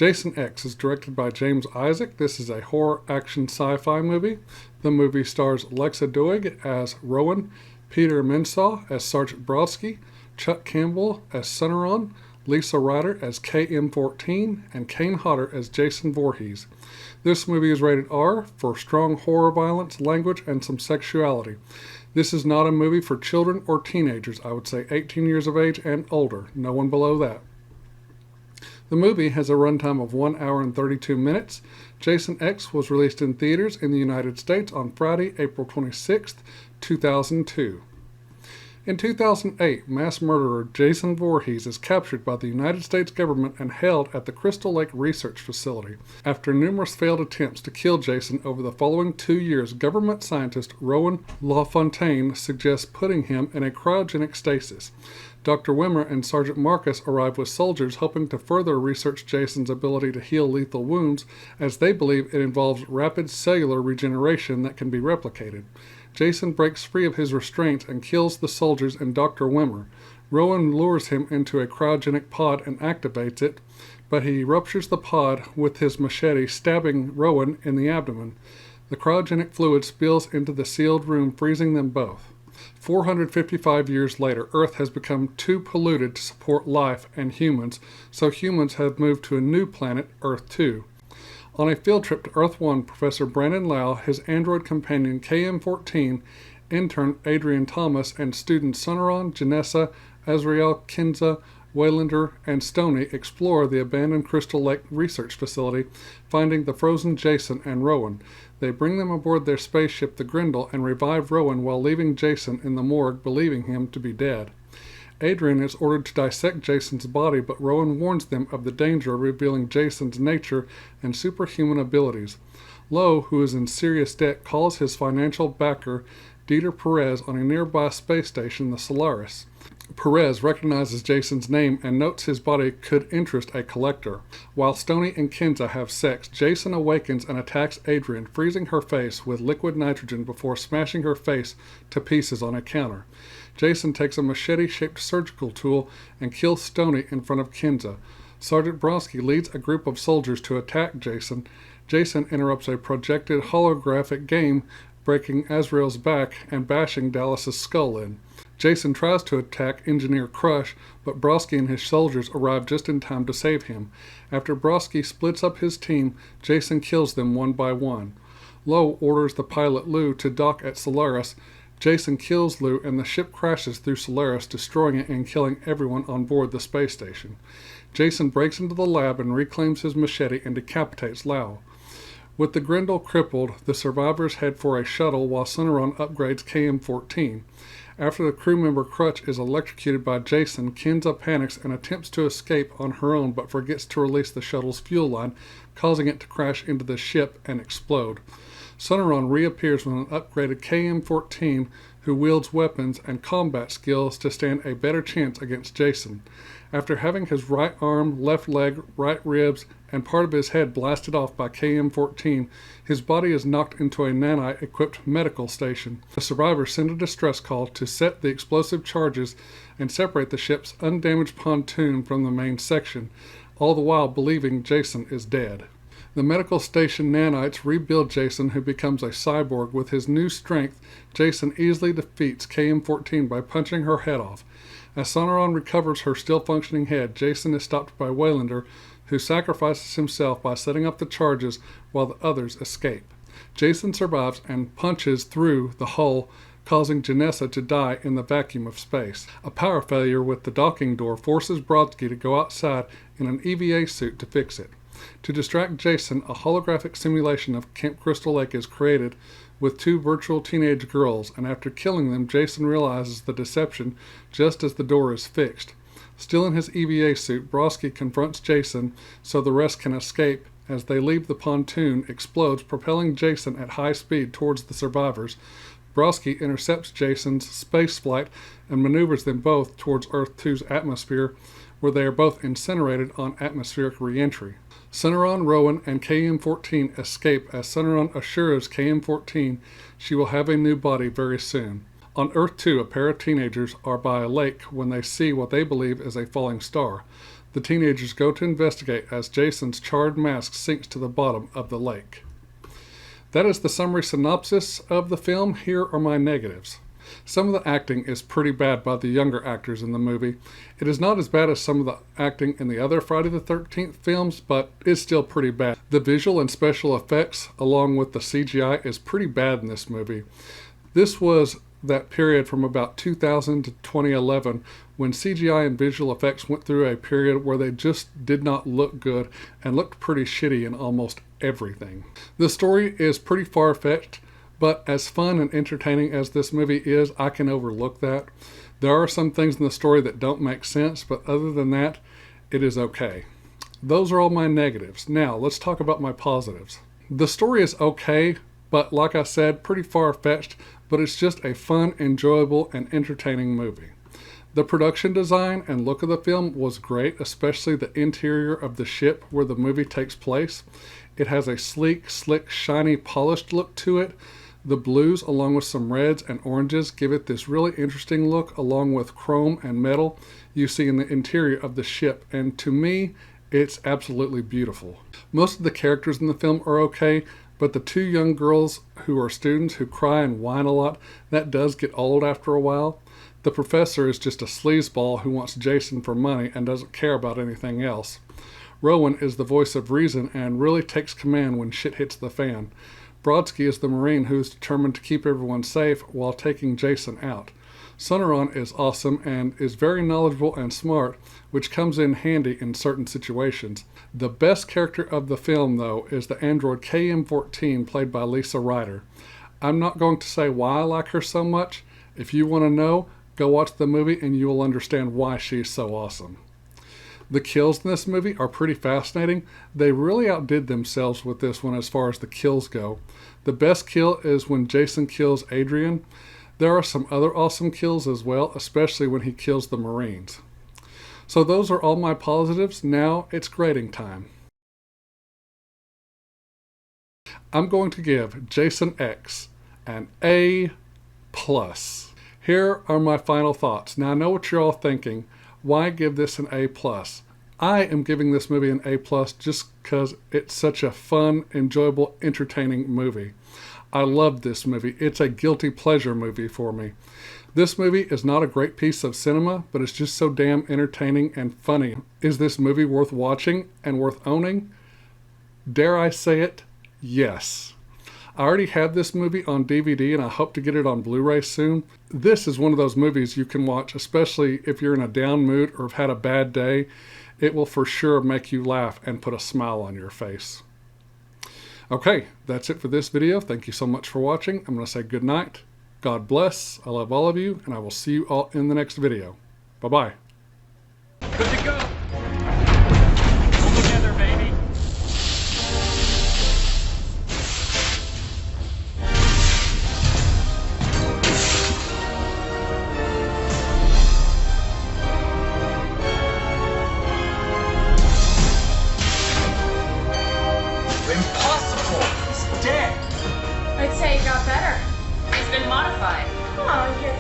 Jason X is directed by James Isaac. This is a horror action sci-fi movie. The movie stars Lexa Doig as Rowan, Peter Mensaw as Sergeant Brodsky, Chuck Campbell as Sonoran, Lisa Ryder as KM-14, and Kane Hodder as Jason Voorhees. This movie is rated R for strong horror violence, language, and some sexuality. This is not a movie for children or teenagers. I would say 18 years of age and older, no one below that. The movie has a runtime of 1 hour and 32 minutes. Jason X was released in theaters in the United States on Friday, April 26, 2002. In 2008, mass murderer Jason Voorhees is captured by the United States government and held at the Crystal Lake Research Facility. After numerous failed attempts to kill Jason over the following 2 years, government scientist Rowan LaFontaine suggests putting him in a cryogenic stasis. Dr. Wimmer and Sergeant Marcus arrive with soldiers hoping to further research Jason's ability to heal lethal wounds, as they believe it involves rapid cellular regeneration that can be replicated. Jason breaks free of his restraints and kills the soldiers and Dr. Wimmer. Rowan lures him into a cryogenic pod and activates it, but he ruptures the pod with his machete, stabbing Rowan in the abdomen. The cryogenic fluid spills into the sealed room, freezing them both. 455 years later, Earth has become too polluted to support life and humans, so humans have moved to a new planet, Earth 2. On a field trip to Earth 1, Professor Brandon Lau, his android companion KM-14, intern Adrian Thomas, and students Sonoran, Janessa, Azrael, Kinza, Waylander, and Stoney explore the abandoned Crystal Lake Research Facility, finding the frozen Jason and Rowan. They bring them aboard their spaceship, the Grendel, and revive Rowan while leaving Jason in the morgue, believing him to be dead. Adrian is ordered to dissect Jason's body, but Rowan warns them of the danger of revealing Jason's nature and superhuman abilities. Lowe, who is in serious debt, calls his financial backer, Dieter Perez, on a nearby space station, the Solaris. Perez recognizes Jason's name and notes his body could interest a collector. While Stoney and Kinza have sex, Jason awakens and attacks Adrian, freezing her face with liquid nitrogen before smashing her face to pieces on a counter. Jason takes a machete-shaped surgical tool and kills Stoney in front of Kinza. Sergeant Brodsky leads a group of soldiers to attack Jason. Jason interrupts a projected holographic game, breaking Azrael's back and bashing Dallas's skull in. Jason tries to attack Engineer Crush, but Brodsky and his soldiers arrive just in time to save him. After Brodsky splits up his team, Jason kills them one by one. Lowe orders the pilot Lou to dock at Solaris. Jason kills Lou and the ship crashes through Solaris, destroying it and killing everyone on board the space station. Jason breaks into the lab and reclaims his machete and decapitates Lau. With the Grendel crippled, the survivors head for a shuttle while Sonoran upgrades KM-14. After the crew member Crutch is electrocuted by Jason, Kinza panics and attempts to escape on her own but forgets to release the shuttle's fuel line, causing it to crash into the ship and explode. Sonoran reappears with an upgraded KM-14 who wields weapons and combat skills to stand a better chance against Jason. After having his right arm, left leg, right ribs, and part of his head blasted off by KM-14, his body is knocked into a nanite-equipped medical station. The survivors send a distress call to set the explosive charges and separate the ship's undamaged pontoon from the main section, all the while believing Jason is dead. The medical station nanites rebuild Jason, who becomes a cyborg. With his new strength, Jason easily defeats KM-14 by punching her head off. As Sonoran recovers her still-functioning head, Jason is stopped by Waylander, who sacrifices himself by setting up the charges while the others escape. Jason survives and punches through the hull, causing Janessa to die in the vacuum of space. A power failure with the docking door forces Brodsky to go outside in an EVA suit to fix it. To distract Jason, a holographic simulation of Camp Crystal Lake is created with two virtual teenage girls, and after killing them, Jason realizes the deception just as the door is fixed. Still in his EVA suit, Brodsky confronts Jason so the rest can escape. As they leave, the pontoon explodes, propelling Jason at high speed towards the survivors. Brodsky intercepts Jason's space flight and maneuvers them both towards Earth 2's atmosphere, where they are both incinerated on atmospheric re-entry. Sonoran, Rowan, and KM-14 escape as Sonoran assures KM-14 she will have a new body very soon. On Earth 2, a pair of teenagers are by a lake when they see what they believe is a falling star. The teenagers go to investigate as Jason's charred mask sinks to the bottom of the lake. That is the summary synopsis of the film. Here are my negatives. Some of the acting is pretty bad by the younger actors in the movie. It is not as bad as some of the acting in the other Friday the 13th films, but it's still pretty bad. The visual and special effects, along with the CGI, is pretty bad in this movie. This was that period from about 2000 to 2011 when CGI and visual effects went through a period where they just did not look good and looked pretty shitty in almost everything. The story is pretty far-fetched, but as fun and entertaining as this movie is, I can overlook that. There are some things in the story that don't make sense, but other than that, it is okay. Those are all my negatives. Now, let's talk about my positives. The story is okay, but like I said, pretty far-fetched, but it's just a fun, enjoyable, and entertaining movie. The production design and look of the film was great, especially the interior of the ship where the movie takes place. It has a sleek, slick, shiny, polished look to it. The blues, along with some reds and oranges, give it this really interesting look, along with chrome and metal you see in the interior of the ship, and to me, it's absolutely beautiful. Most of the characters in the film are okay, but the two young girls who are students who cry and whine a lot, that does get old after a while. The professor is just a sleazeball who wants Jason for money and doesn't care about anything else. Rowan is the voice of reason and really takes command when shit hits the fan. Brodsky is the Marine who's determined to keep everyone safe while taking Jason out. Sonoran is awesome and is very knowledgeable and smart, which comes in handy in certain situations. The best character of the film, though, is the android KM-14 played by Lisa Ryder. I'm not going to say why I like her so much. If you want to know, go watch the movie and you will understand why she's so awesome. The kills in this movie are pretty fascinating. They really outdid themselves with this one as far as the kills go. The best kill is when Jason kills Adrian. There are some other awesome kills as well, especially when he kills the Marines. So those are all my positives. Now it's grading time. I'm going to give Jason X an A+. Here are my final thoughts. Now I know what you're all thinking. Why give this an A+? I am giving this movie an A+ just because it's such a fun, enjoyable, entertaining movie. I love this movie. It's a guilty pleasure movie for me. This movie is not a great piece of cinema, but it's just so damn entertaining and funny. Is this movie worth watching and worth owning? Dare I say it? Yes. I already have this movie on DVD and I hope to get it on Blu-ray soon. This is one of those movies you can watch, especially if you're in a down mood or have had a bad day. It will for sure make you laugh and put a smile on your face. Okay, that's it for this video. Thank you so much for watching. I'm going to say good night. God bless. I love all of you, and I will see you all in the next video. Bye-bye. Good to go. Pull together, baby. I'd say it got better. It's been modified. Oh, yeah.